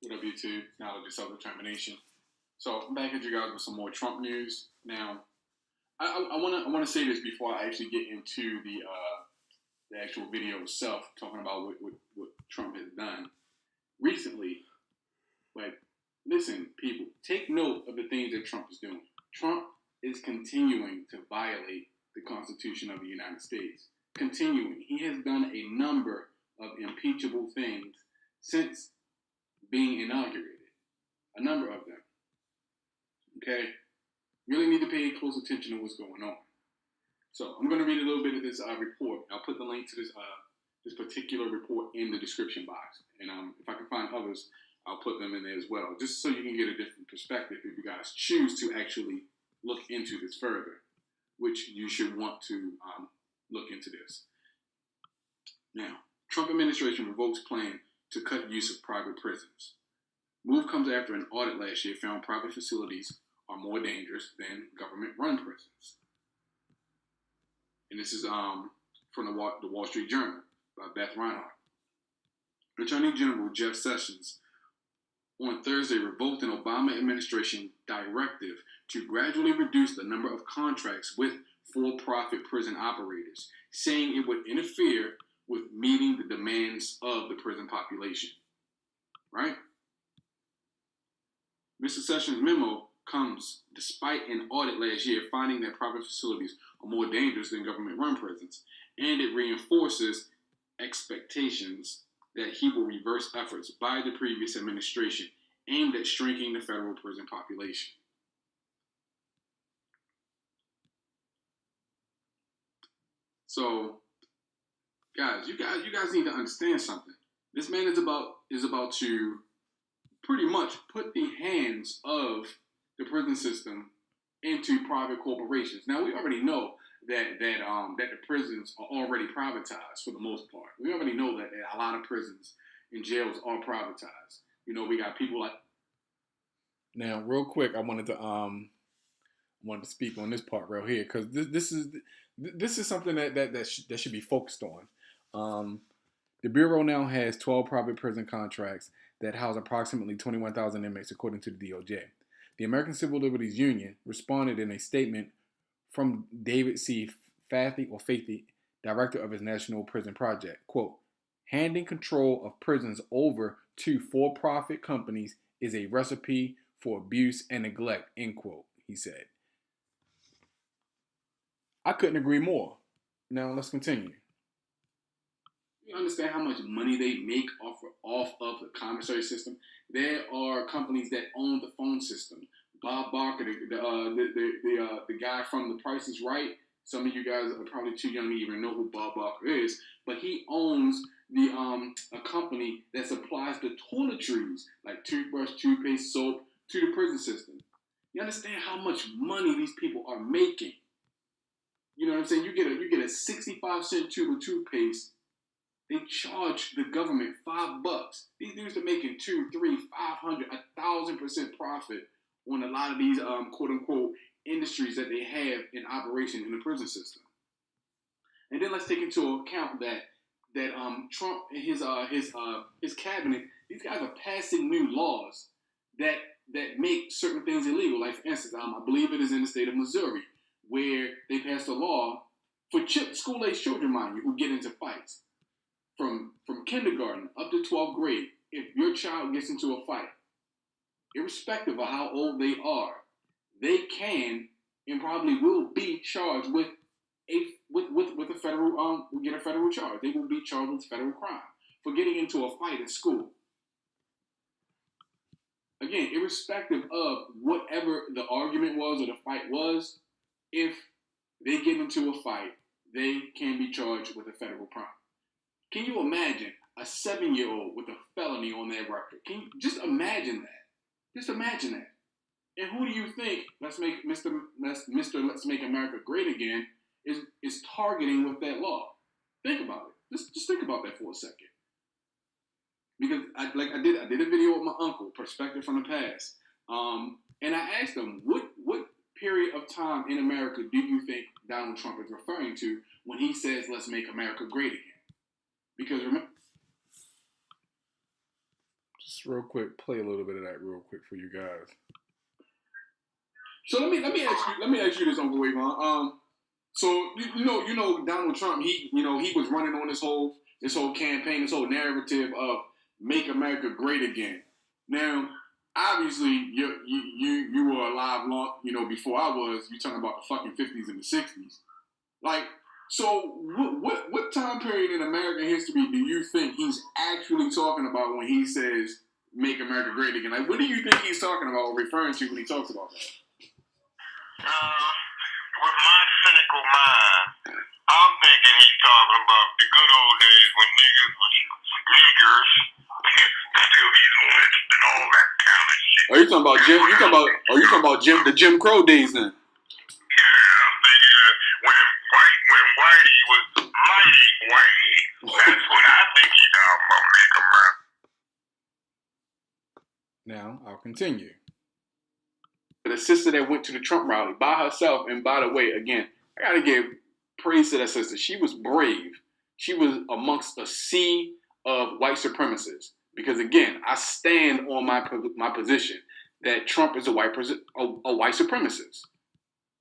What up, YouTube? Knowledge of self-determination. So I'm back at you guys with some more Trump news. Now, I wanna say this before I actually get into the actual video itself, talking about what Trump has done recently. Like, listen, people, take note of the things that Trump is doing. Trump is continuing to violate the Constitution of the United States. Continuing, he has done a number of impeachable things since being inaugurated. A number of them. Okay? Really need to pay close attention to what's going on. So I'm going to read a little bit of this report. I'll put the link to this particular report in the description box. And if I can find others, I'll put them in there as well, just so you can get a different perspective if you guys choose to actually look into this further, which you should want to look into this. Now, Trump administration revokes plan to cut use of private prisons. Move comes after an audit last year found private facilities are more dangerous than government-run prisons. And this is from the Wall Street Journal by Beth Reinhardt. Attorney General Jeff Sessions on Thursday revoked an Obama administration directive to gradually reduce the number of contracts with for-profit prison operators, saying it would interfere with meeting the demands of the prison population. Right? Mr. Sessions' memo comes despite an audit last year finding that private facilities are more dangerous than government-run prisons, and it reinforces expectations that he will reverse efforts by the previous administration aimed at shrinking the federal prison population. So, guys, you guys need to understand something. This man is about to pretty much put the hands of the prison system into private corporations. Now, we already know that the prisons are already privatized for the most part. We already know that a lot of prisons and jails are privatized. You know, we got people like. Now, real quick, I wanted to speak on this part right here because this is something that should be focused on. The Bureau now has 12 private prison contracts that house approximately 21,000 inmates, according to the DOJ. The American Civil Liberties Union responded in a statement from David C. Fathy, director of his National Prison Project. Quote, handing control of prisons over to for-profit companies is a recipe for abuse and neglect, end quote, he said. I couldn't agree more. Now, let's continue. You understand how much money they make off of the commissary system? There are companies that own the phone system. Bob Barker, the guy from The Price is Right. Some of you guys are probably too young to even know who Bob Barker is, but he owns a company that supplies the toiletries like toothbrush, toothpaste, soap to the prison system. You understand how much money these people are making? You know what I'm saying? You get a 65-cent tube of toothpaste. They charge the government $5. These dudes are making 2, 3, 500, 1,000% profit on a lot of these quote unquote industries that they have in operation in the prison system. And then let's take into account that Trump and his cabinet, these guys are passing new laws that make certain things illegal. Like for instance, I believe it is in the state of Missouri where they passed a law for school-age children, mind you, who get into fights. From kindergarten up to 12th grade, if your child gets into a fight, irrespective of how old they are, they can and probably will be charged with a federal get a federal charge. They will be charged with federal crime for getting into a fight at school. Again, irrespective of whatever the argument was or the fight was, if they get into a fight, they can be charged with a federal crime. Can you imagine a 7-year-old with a felony on their record? Can you just imagine that? Just imagine that. And who do you think Let's Make America Great Again is targeting with that law? Think about it. Just think about that for a second. Because I did a video with my uncle, Perspective from the Past, and I asked him what period of time in America do you think Donald Trump is referring to when he says "Let's make America great again"? Because remember, Let's real quick play a little bit of that real quick for you guys. So let me ask you this, Uncle Wavon. So you know Donald Trump, he was running on this whole campaign, this whole narrative of make America great again. Now, obviously, you were alive long, before I was. You talking about the fucking 50s and the 60s, like. So what time period in American history do you think he's actually talking about when he says make America great again? Like, what do you think he's talking about or referring to when he talks about that? With my cynical mind, I'm thinking he's talking about the good old days when niggas was niggers, still he's lynched and all that kind of shit. Are you talking about Jim? You talking about the Jim Crow days then? Yeah, I'm thinking when Whitey was mighty whitey. That's what I think he's talking about, make America. Now I'll continue. The sister that went to the Trump rally by herself, and by the way, again, I gotta give praise to that sister. She was brave. She was amongst a sea of white supremacists. Because again, I stand on my position that Trump is a white supremacist.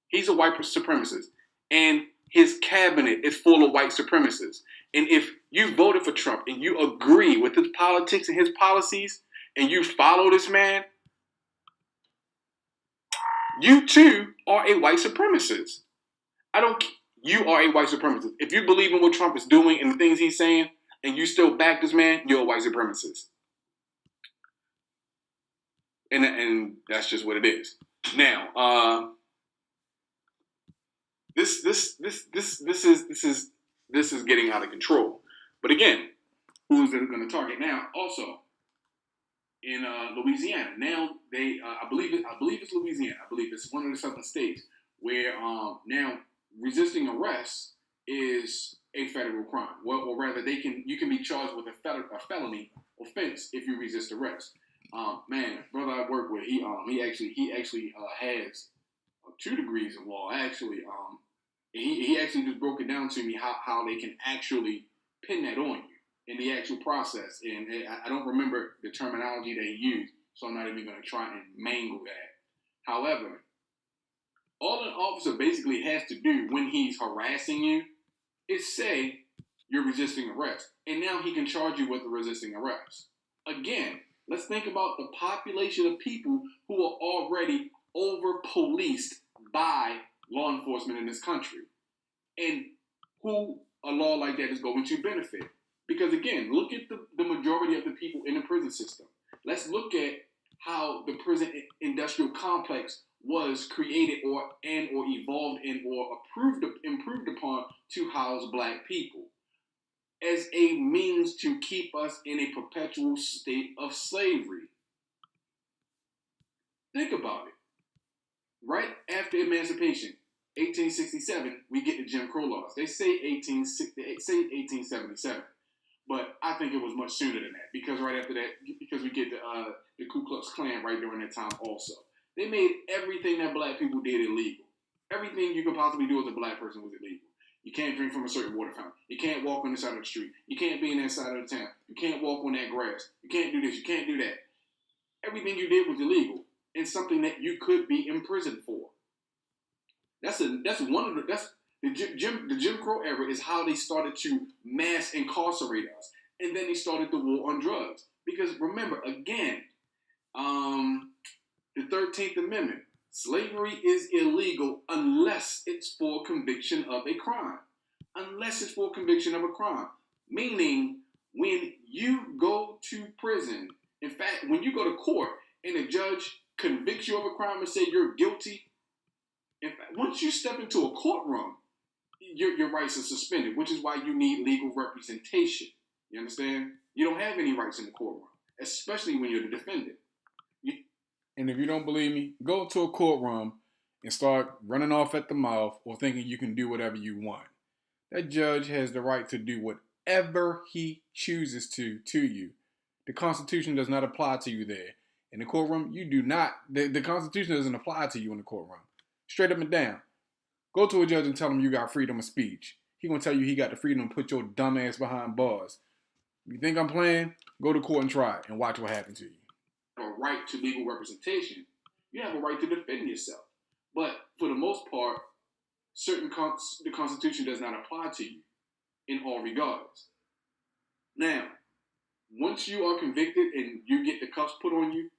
He's a white supremacist, and his cabinet is full of white supremacists. And if you voted for Trump and you agree with his politics and his policies, and you follow this man, you too are a white supremacist. You are a white supremacist. If you believe in what Trump is doing and the things he's saying, and you still back this man, you're a white supremacist. And that's just what it is. Now, this is getting out of control. But again, who's it going to target now? Also, in Louisiana. Now I believe it's Louisiana. I believe it's one of the southern states where now resisting arrest is a federal crime. Or rather, you can be charged with a felony offense if you resist arrest. Man, brother I work with, he actually has 2 degrees in law. Actually, he actually just broke it down to me how they can actually pin that on you in the actual process. And I don't remember the terminology that he used, so I'm not even going to try and mangle that. However, all an officer basically has to do when he's harassing you is say you're resisting arrest. And now he can charge you with the resisting arrest. Again, let's think about the population of people who are already over-policed by law enforcement in this country. And who a law like that is going to benefit. Because again, look at the majority of the people in the prison system. Let's look at how the prison industrial complex was created or evolved and or improved upon to house black people as a means to keep us in a perpetual state of slavery. Think about it. Right after emancipation, 1867, we get the Jim Crow laws. They say 1877. But I think it was much sooner than that, because right after that, because we get the Ku Klux Klan right during that time also. They made everything that black people did illegal. Everything you could possibly do as a black person was illegal. You can't drink from a certain water fountain. You can't walk on the side of the street. You can't be in that side of the town. You can't walk on that grass. You can't do this. You can't do that. Everything you did was illegal and something that you could be imprisoned for. The Jim Crow era is how they started to mass incarcerate us. And then they started the war on drugs. Because remember, again, the 13th Amendment, slavery is illegal unless it's for conviction of a crime. Unless it's for conviction of a crime. Meaning, when you go to prison, in fact, when you go to court and a judge convicts you of a crime and say you're guilty, in fact, once you step into a courtroom, your rights are suspended, which is why you need legal representation. You understand? You don't have any rights in the courtroom, especially when you're the defendant. And if you don't believe me, go to a courtroom and start running off at the mouth or thinking you can do whatever you want. That judge has the right to do whatever he chooses to you. The Constitution does not apply to you there. In the courtroom, you do not. The Constitution doesn't apply to you in the courtroom. Straight up and down. Go to a judge and tell him you got freedom of speech. He gonna tell you he got the freedom to put your dumb ass behind bars. You think I'm playing? Go to court and try it and watch what happens to you. A right to legal representation, you have a right to defend yourself. But for the most part, the Constitution does not apply to you in all regards. Now, once you are convicted and you get the cuffs put on you,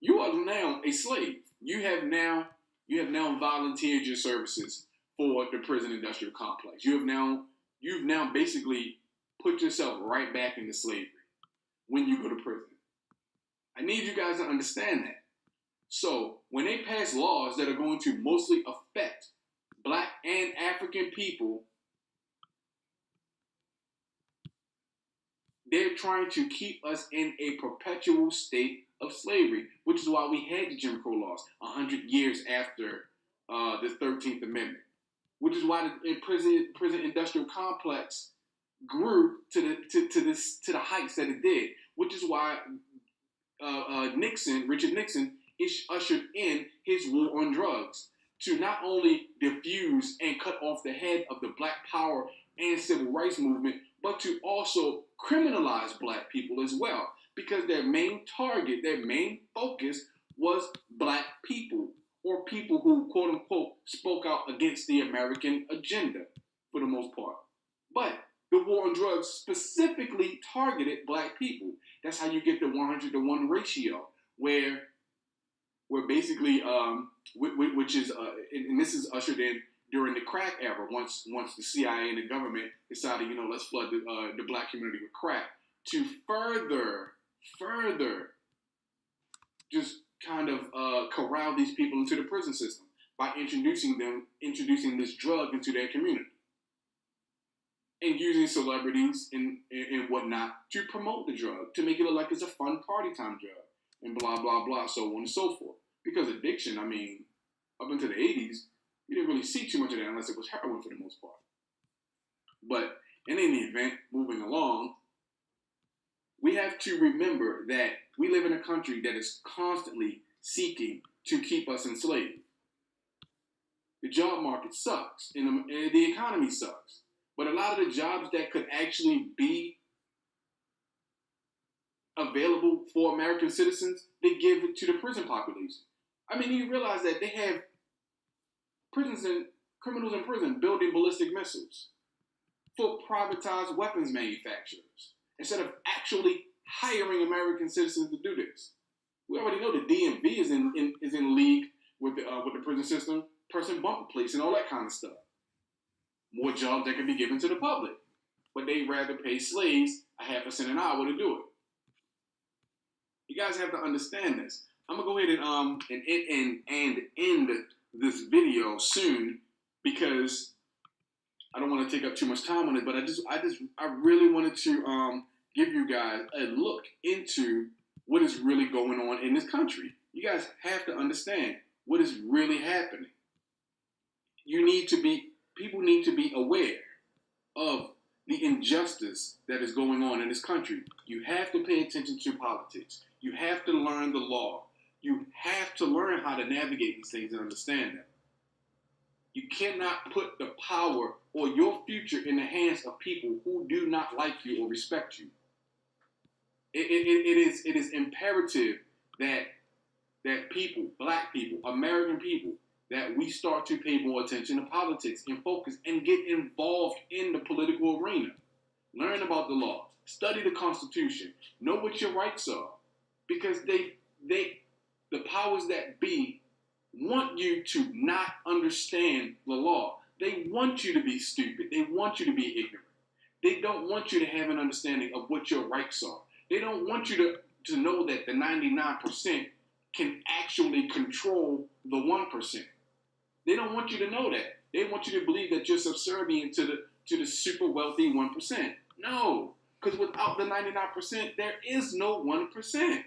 you are now a slave. You have now volunteered your services for the prison industrial complex. You've now basically put yourself right back into slavery when you go to prison. I need you guys to understand that. So when they pass laws that are going to mostly affect Black and African people, they're trying to keep us in a perpetual state of slavery, which is why we had the Jim Crow laws 100 years after the 13th Amendment, which is why the prison industrial complex grew to the heights that it did, which is why Richard Nixon, ushered in his war on drugs to not only diffuse and cut off the head of the Black Power and Civil Rights movement, but to also criminalize Black people as well, because their main target, their main focus was Black people, or people who, quote unquote, spoke out against the American agenda for the most part. But the war on drugs specifically targeted Black people. That's how you get the 100-to-1 ratio, where basically, which is, and this is ushered in during the crack era, once the CIA and the government decided, let's flood the Black community with crack, to further just kind of corral these people into the prison system by introducing this drug into their community and using celebrities and whatnot to promote the drug, to make it look like it's a fun party time drug, and blah, blah, blah, so on and so forth. Because addiction, up into the 80s, you didn't really see too much of that unless it was heroin for the most part. But in any event, moving along, we have to remember that we live in a country that is constantly seeking to keep us enslaved. The job market sucks, and the economy sucks. But a lot of the jobs that could actually be available for American citizens, they give it to the prison population. You realize that they have prisons and criminals in prison building ballistic missiles for privatized weapons manufacturers instead of actually hiring American citizens to do this. We already know the DMV is in league with the prison system, person bumper plates and all that kind of stuff. More jobs that can be given to the public, but they'd rather pay slaves a half a cent an hour to do it. You guys have to understand this. I'm gonna go ahead and end this video soon because I don't want to take up too much time on it. But I really wanted to give you guys a look into what is really going on in this country. You guys have to understand what is really happening. People need to be aware of the injustice that is going on in this country. You have to pay attention to politics. You have to learn the law. You have to learn how to navigate these things and understand them. You cannot put the power or your future in the hands of people who do not like you or respect you. It is imperative that people, Black people, American people, that we start to pay more attention to politics and focus and get involved in the political arena. Learn about the law. Study the Constitution. Know what your rights are. Because the powers that be want you to not understand the law. They want you to be stupid. They want you to be ignorant. They don't want you to have an understanding of what your rights are. They don't want you to know that the 99% can actually control the 1%. They don't want you to know that. They want you to believe that you're subservient to the super wealthy 1%. No, because without the 99%, there is no 1%.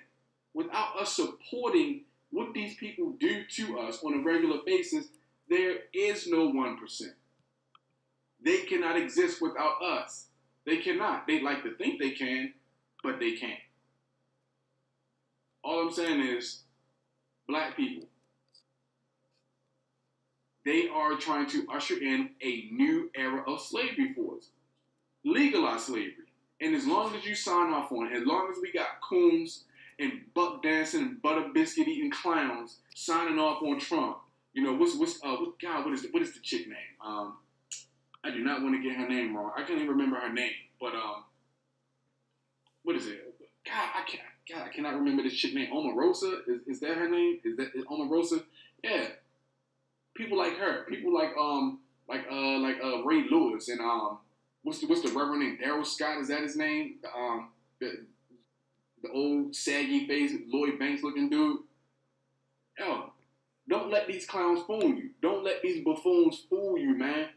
Without us supporting what these people do to us on a regular basis, there is no 1%. They cannot exist without us. They cannot. They like to think they can, but they can't. All I'm saying is, Black people, they are trying to usher in a new era of slavery for us. Legalize slavery. And as long as you sign off on it, as long as we got coons and buck dancing and butter biscuit eating clowns signing off on Trump, you know, what is the chick name? I do not want to get her name wrong. I can't even remember her name, but what is it? I cannot remember this chick name. Omarosa, is that her name? Is Omarosa? Yeah, people like her, people like Ray Lewis and what's the Reverend name? Daryl Scott, is that his name? The old saggy face Lloyd Banks looking dude. Yo, don't let these clowns fool you. Don't let these buffoons fool you, man.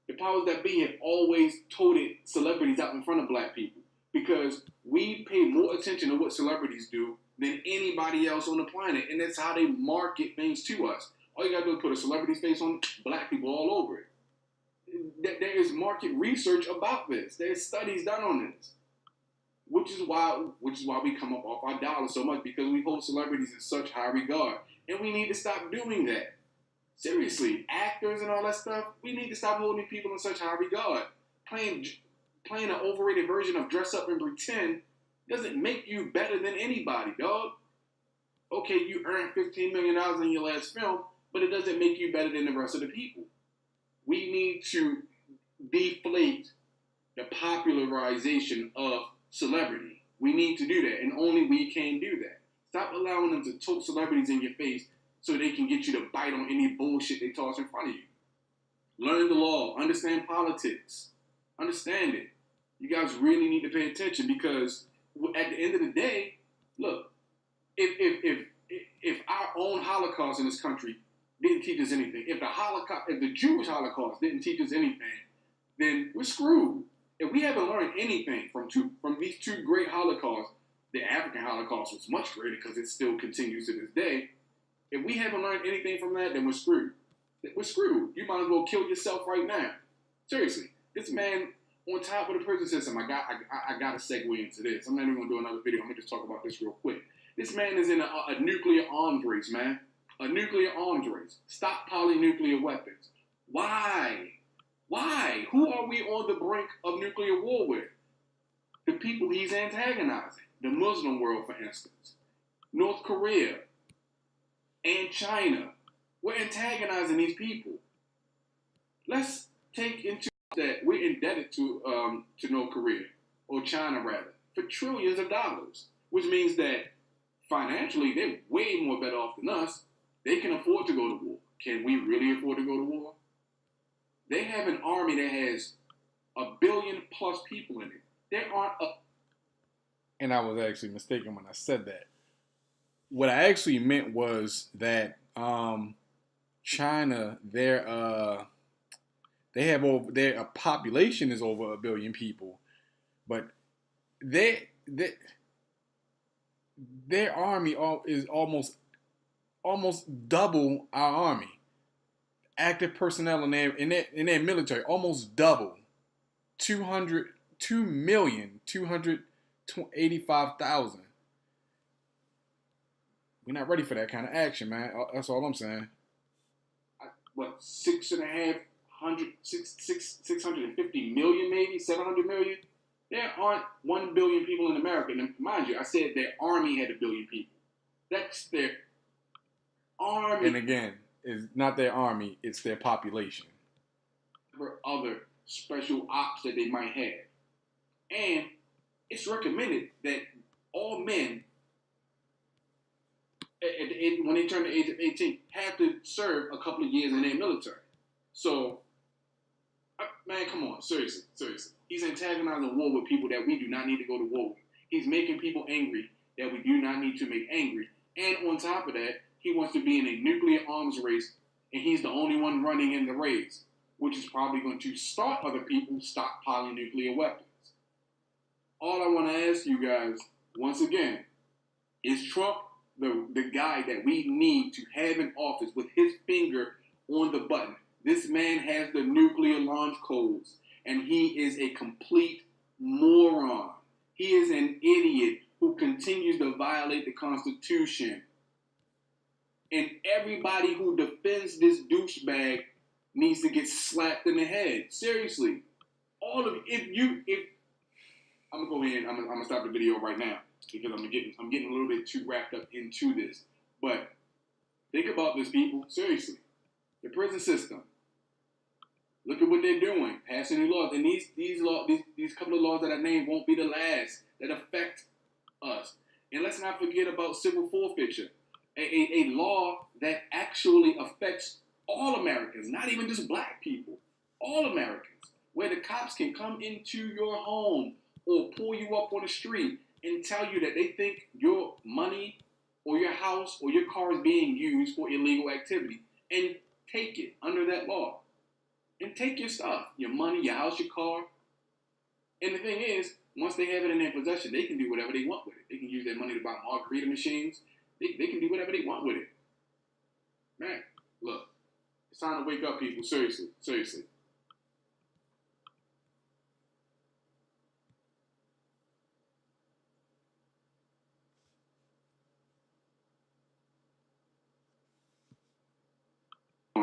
The powers that be have always toted celebrities out in front of black people because we pay more attention to what celebrities do than anybody else on the planet, and that's how they market things to us. All you gotta do is put a celebrity's face on black people all over it. There is market research about this. There's studies done on this, which is why we come up off our dollar so much because we hold celebrities in such high regard, and we need to stop doing that. Seriously, actors and all that stuff, we need to stop holding people in such high regard. Playing an overrated version of Dress Up and Pretend doesn't make you better than anybody, dog. Okay, you earned $15 million in your last film, but it doesn't make you better than the rest of the people. We need to deflate the popularization of celebrity. We need to do that, and only we can do that. Stop allowing them to tote celebrities in your face so they can get you to bite on any bullshit they toss in front of you. Learn the law. Understand politics. Understand it. You guys really need to pay attention because at the end of the day, look, if our own Holocaust in this country didn't teach us anything, if the Jewish Holocaust didn't teach us anything, then we're screwed. If we haven't learned anything from these two great Holocausts, the African Holocaust was much greater because it still continues to this day. If we haven't learned anything from that, then we're screwed. We're screwed. You might as well kill yourself right now. Seriously, this man on top of the prison system. I got to segue into this. I'm not even gonna do another video. I'm gonna just talk about this real quick. This man is in a nuclear arms race, man. A nuclear arms race. Stockpiling nuclear weapons. Why? Why? Who are we on the brink of nuclear war with? The people he's antagonizing. The Muslim world, for instance. North Korea. And China. We're antagonizing these people. Let's take into that we're indebted to North Korea, or China rather, for trillions of dollars, which means that financially they're way more better off than us. They can afford to go to war. Can we really afford to go to war? They have an army that has 1 billion plus people in it. There aren't And I was actually mistaken when I said that. What I actually meant was that China, their population is over 1 billion people, but their army is almost double our army. Active personnel in their military almost double. 2,285,000. We're not ready for that kind of action, man. That's all I'm saying. What, 650 million, maybe 700 million? There aren't 1 billion people in America. And mind you, I said their army had 1 billion people. That's their army. And again, it's not their army, it's their population. For other special ops that they might have. And it's recommended that all men, when they turn the age of 18, have to serve a couple of years in their military. So, man, come on, seriously. He's antagonizing war with people that we do not need to go to war with. He's making people angry that we do not need to make angry. And on top of that, he wants to be in a nuclear arms race, and he's the only one running in the race, which is probably going to start other people stockpiling nuclear weapons. All I want to ask you guys, once again, is Trump the guy that we need to have in office with his finger on the button? This man has the nuclear launch codes, and he is a complete moron. He is an idiot who continues to violate the Constitution. And everybody who defends this douchebag needs to get slapped in the head. Seriously. All of you, if I'm gonna go ahead and I'm gonna stop the video right now because I'm getting a little bit too wrapped up into this. But think about this, people. Seriously, the prison system. Look at what they're doing, passing new laws, and these couple of laws that I named won't be the last that affect us. And let's not forget about civil forfeiture, a law that actually affects all Americans, not even just black people, all Americans, where the cops can come into your home or pull you up on the street and tell you that they think your money or your house or your car is being used for illegal activity and take it under that law. And take your stuff, your money, your house, your car. And the thing is, once they have it in their possession, they can do whatever they want with it. They can use their money to buy margarita machines. They can do whatever they want with it. Man, look, it's time to wake up, people. Seriously, seriously.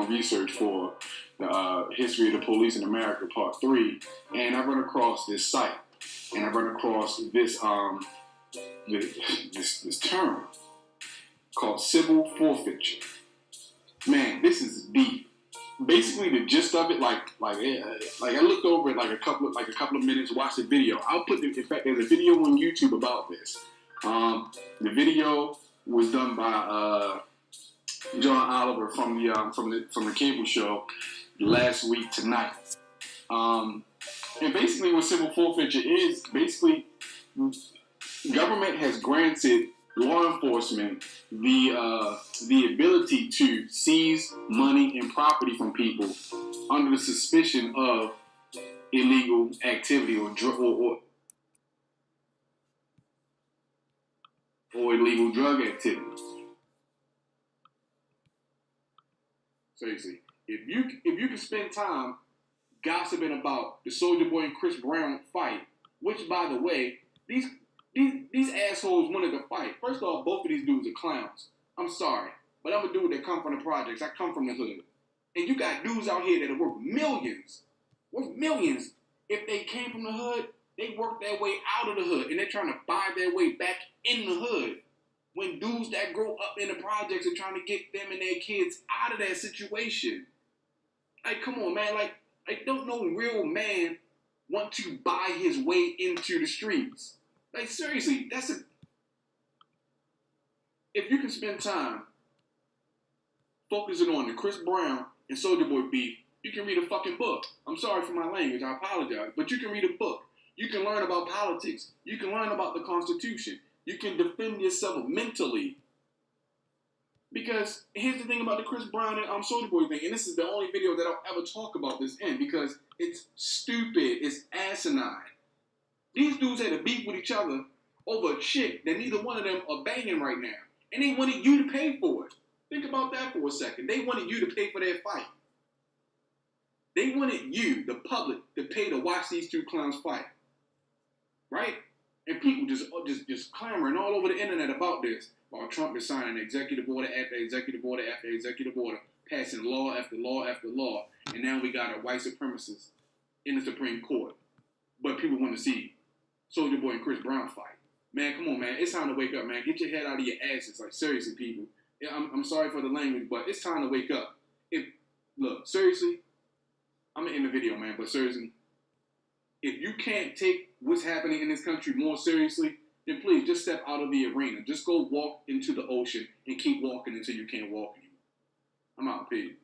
Research for the history of the police in America, part 3, and I run across this site, and I run across this this term called civil forfeiture. Man, this is deep. Basically, the gist of it, like I looked over it a couple of minutes, watched the video. I'll put in fact, there's a video on YouTube about this. The video was done by John Oliver from the cable show Last Week Tonight. And basically what civil forfeiture is, basically government has granted law enforcement the ability to seize money and property from people under the suspicion of illegal activity or illegal drug activity. Seriously, if you can spend time gossiping about the Soulja Boy and Chris Brown fight, which by the way, these assholes wanted to fight. First off, both of these dudes are clowns. I'm sorry, but I'm a dude that come from the projects. I come from the hood, and you got dudes out here that are worth millions. If they came from the hood, they worked their way out of the hood, and they're trying to buy their way back in the hood. When dudes that grow up in the projects are trying to get them and their kids out of that situation. Like, come on, man. Like don't no real man want to buy his way into the streets. Like, seriously, if you can spend time focusing on the Chris Brown and Soulja Boy beef, you can read a fucking book. I'm sorry for my language. I apologize. But you can read a book. You can learn about politics. You can learn about the Constitution. You can defend yourself mentally. Because here's the thing about the Chris Brown and Soulja Boy thing, and this is the only video that I'll ever talk about this in, because it's stupid, it's asinine. These dudes had a beef with each other over a chick that neither one of them are banging right now. And they wanted you to pay for it. Think about that for a second. They wanted you to pay for their fight. They wanted you, the public, to pay to watch these two clowns fight. Right? And people just clamoring all over the internet about this, while Trump is signing executive order after executive order after executive order, passing law after law after law, and now we got a white supremacist in the Supreme Court. But people want to see Soulja Boy and Chris Brown fight. Man, come on, man. It's time to wake up, man. Get your head out of your asses. Like, seriously, people. I'm sorry for the language, but it's time to wake up. Look, seriously, I'm going to end the video, man, but seriously, if you can't take what's happening in this country more seriously, then please just step out of the arena. Just go walk into the ocean and keep walking until you can't walk anymore. I'm out, peace.